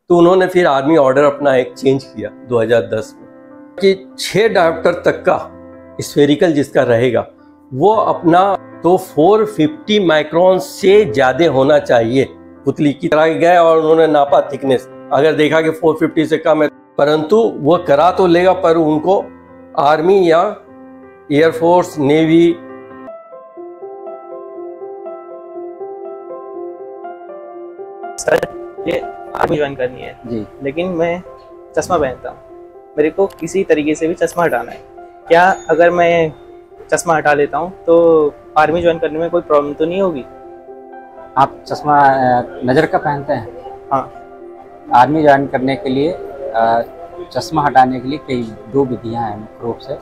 तो उन्होंने फिर आर्मी ऑर्डर अपना एक चेंज किया 2010 में कि 6 डायोप्टर तक का स्फेरिकल जिसका रहेगा वो अपना तो 450 माइक्रोन से ज़्यादा होना चाहिए। पुतली की तरह गए और उन्होंने नापा थिकनेस, अगर देखा कि 450 से कम है, परंतु वो करा तो लेगा पर उनको आर्मी या एयरफोर्स नेवी सर ये आर्मी ज्वाइन करनी है जी, लेकिन मैं चश्मा पहनता हूँ, मेरे को किसी तरीके से भी चश्मा हटाना है। क्या अगर मैं चश्मा हटा लेता हूँ तो आर्मी ज्वाइन करने में कोई प्रॉब्लम तो नहीं होगी? आप चश्मा नज़र का पहनते हैं? हाँ। आर्मी ज्वाइन करने के लिए चश्मा हटाने के लिए कई 2 विधियां हैं मुख्य रूप से।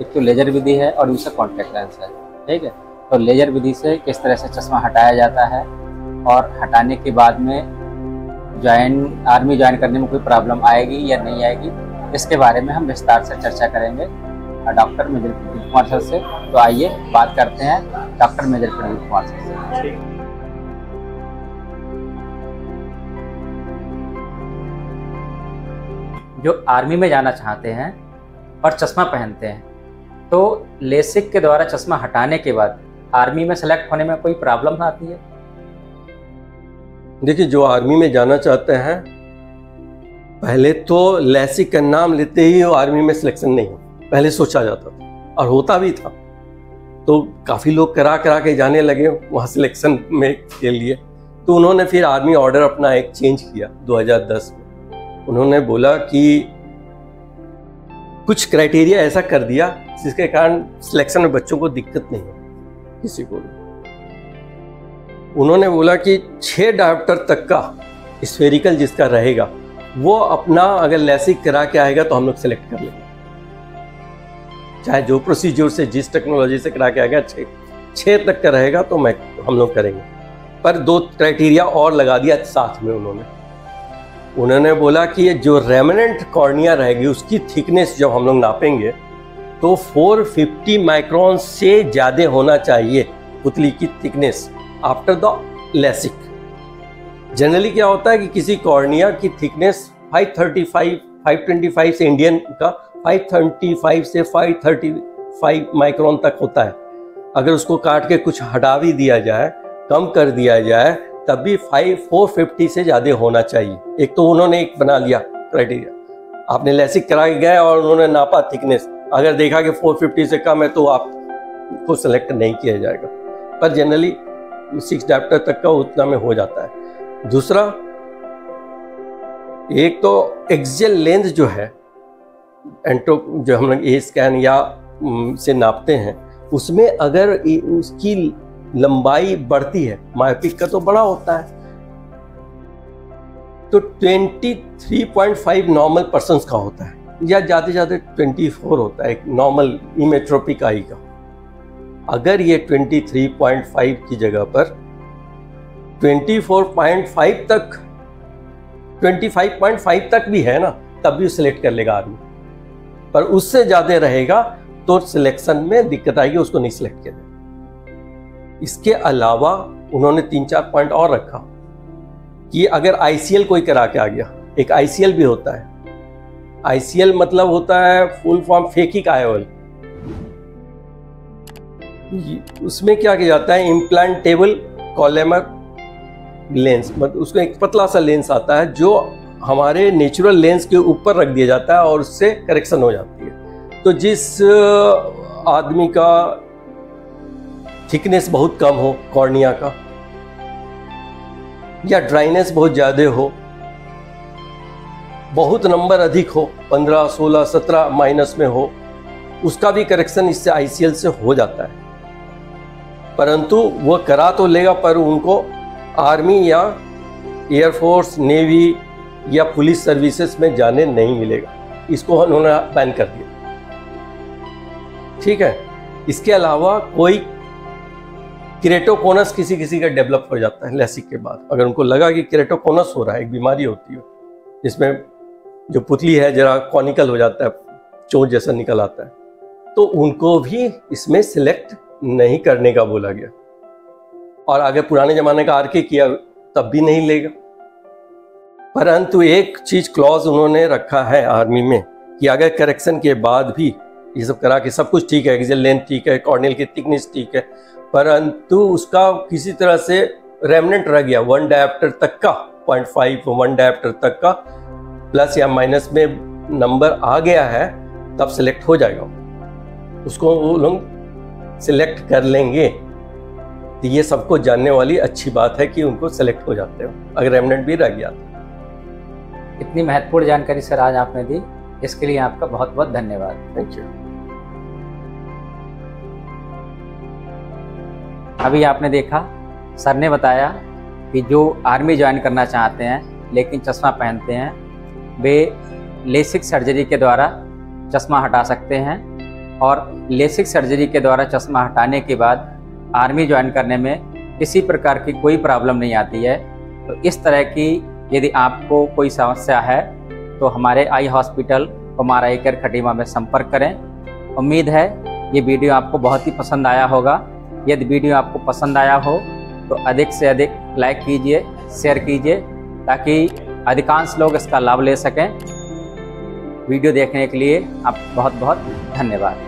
एक तो लेजर विधि है और दूसरा कॉन्टैक्ट लेंस है। ठीक है, तो लेजर विधि से किस तरह से चश्मा हटाया जाता है और हटाने के बाद में आर्मी ज्वाइन करने में कोई प्रॉब्लम आएगी या नहीं आएगी, इसके बारे में हम विस्तार से चर्चा करेंगे doctor major Pradeep Kumar sir से। तो आइए बात करते हैं doctor major Pradeep Kumar sir से। जो आर्मी में जाना चाहते हैं और चश्मा पहनते हैं, तो लेसिक के द्वारा चश्मा हटाने के बाद आर्मी में सेलेक्ट होने में कोई प्रॉब्लम आती है? देखिए, जो आर्मी में जाना चाहते हैं, पहले तो लेसिक का नाम लेते ही वो आर्मी में सिलेक्शन नहीं हो, पहले सोचा जाता था और होता भी था। तो काफ़ी लोग करा के जाने लगे वहाँ सिलेक्शन में के लिए। तो उन्होंने फिर आर्मी ऑर्डर अपना एक चेंज किया 2010 में। उन्होंने बोला कि कुछ क्राइटेरिया ऐसा कर दिया जिसके कारण सिलेक्शन में बच्चों को दिक्कत नहीं हो, किसी को भी। उन्होंने बोला कि 6 डायोप्टर तक का स्फेरिकल जिसका रहेगा वो अपना अगर लेसिक करा के आएगा तो हम लोग सेलेक्ट कर लेंगे, चाहे जो प्रोसीजर से जिस टेक्नोलॉजी से करा के आएगा 6 तक का रहेगा तो हम लोग करेंगे। पर 2 क्राइटेरिया और लगा दिया साथ में। उन्होंने बोला कि ये जो रेमिनेंट कॉर्निया रहेगी उसकी थिकनेस जब हम लोग नापेंगे तो 450 माइक्रोन से ज़्यादा होना चाहिए पुतली की thickness after the LASIK. Generally क्या होता है कि किसी कॉर्निया की थिकनेस 525 से इंडियन का 525 से 535 माइक्रोन तक होता है। अगर उसको काट के कुछ हटा भी दिया जाए, कम कर दिया जाए, तब भी 450 से ज़्यादा होना चाहिए। एक तो उन्होंने एक बना लिया क्राइटेरिया। आपने लेसिक करा के गए और उन्होंने नापा थिकनेस, अगर देखा कि 450 से कम है तो आपको सेलेक्ट नहीं किया जाएगा। पर जनरली 6 डायोप्टर तक का उतना में हो जाता है। दूसरा, एक तो एक्सियल लेंथ जो है जो हम लोग ए स्कैन या से नापते हैं, उसमें अगर उसकी लंबाई बढ़ती है, मायोपिक का तो बड़ा होता है, तो 23.5 नॉर्मल पर्सन्स का होता है या ज़्यादा से ज़्यादा 24 होता है एक नॉर्मल इमेट्रोपिक आई का। अगर ये 23.5 की जगह पर 24.5 तक 25.5 तक भी है ना, तब भी सिलेक्ट कर लेगा आदमी। पर उससे ज़्यादा रहेगा तो सिलेक्शन में दिक्कत आएगी, उसको नहीं सिलेक्ट किया जाएगा। इसके अलावा उन्होंने 3-4 पॉइंट और रखा कि अगर आईसीएल कोई करा के आ गया, एक आईसीएल भी होता है। आईसीएल मतलब होता है फुल फॉर्म फेकिक आई ऑयल। उसमें क्या किया जाता है, इम्प्लांटेबल कॉलेमर लेंस, मतलब उसको एक पतला सा लेंस आता है जो हमारे नेचुरल लेंस के ऊपर रख दिया जाता है और उससे करेक्शन हो जाती है। तो जिस आदमी का थिकनेस बहुत कम हो कॉर्निया का, या ड्राइनेस बहुत ज़्यादा हो, बहुत नंबर अधिक हो, 15, 16, 17 माइनस में हो, उसका भी करेक्शन इससे आईसीएल से हो जाता है। परंतु वो करा तो लेगा पर उनको आर्मी या एयरफोर्स, नेवी या पुलिस सर्विसेज में जाने नहीं मिलेगा। इसको उन्होंने बैन कर दिया। ठीक है। इसके अलावा कोई केरेटोकोनस किसी का डेवलप हो जाता है लेसिक के बाद, अगर उनको लगा कि केरेटोकोनस हो रहा है, एक बीमारी होती है जिसमें जो पुतली है जरा कॉनिकल हो जाता है, चोंच जैसा निकल आता है, तो उनको भी इसमें सिलेक्ट नहीं करने का बोला गया। और अगर पुराने जमाने का आरके किया तब भी नहीं लेगा। परंतु एक चीज क्लॉज उन्होंने रखा है आर्मी में कि अगर करेक्शन के बाद भी ये सब करा के सब कुछ ठीक है, एक्सेल लेंथ ठीक है, कॉर्नियल की थिकनेस ठीक है, परंतु उसका किसी तरह से रेमनेंट रह गया 1 डायप्टर तक का, 0.5 1 डायप्टर तक का प्लस या माइनस में नंबर आ गया है, तब सिलेक्ट हो जाएगा, उसको वो लोग सिलेक्ट कर लेंगे। तो ये सबको जानने वाली अच्छी बात है कि उनको सिलेक्ट हो जाते हो अगर रेमनेंट भी रह गया। इतनी महत्वपूर्ण जानकारी सर आज आपने दी, इसके लिए आपका बहुत बहुत धन्यवाद। Thank you. अभी आपने देखा सर ने बताया कि जो आर्मी ज्वाइन करना चाहते हैं लेकिन चश्मा पहनते हैं, वे लेसिक सर्जरी के द्वारा चश्मा हटा सकते हैं, और लेसिक सर्जरी के द्वारा चश्मा हटाने के बाद आर्मी ज्वाइन करने में किसी प्रकार की कोई प्रॉब्लम नहीं आती है। तो इस तरह की यदि आपको कोई समस्या है तो हमारे आई हॉस्पिटल कुमार आई केयर खटीमा में संपर्क करें। उम्मीद है ये वीडियो आपको बहुत ही पसंद आया होगा। यदि वीडियो आपको पसंद आया हो तो अधिक से अधिक लाइक कीजिए, शेयर कीजिए, ताकि अधिकांश लोग इसका लाभ ले सकें। वीडियो देखने के लिए आप बहुत बहुत धन्यवाद।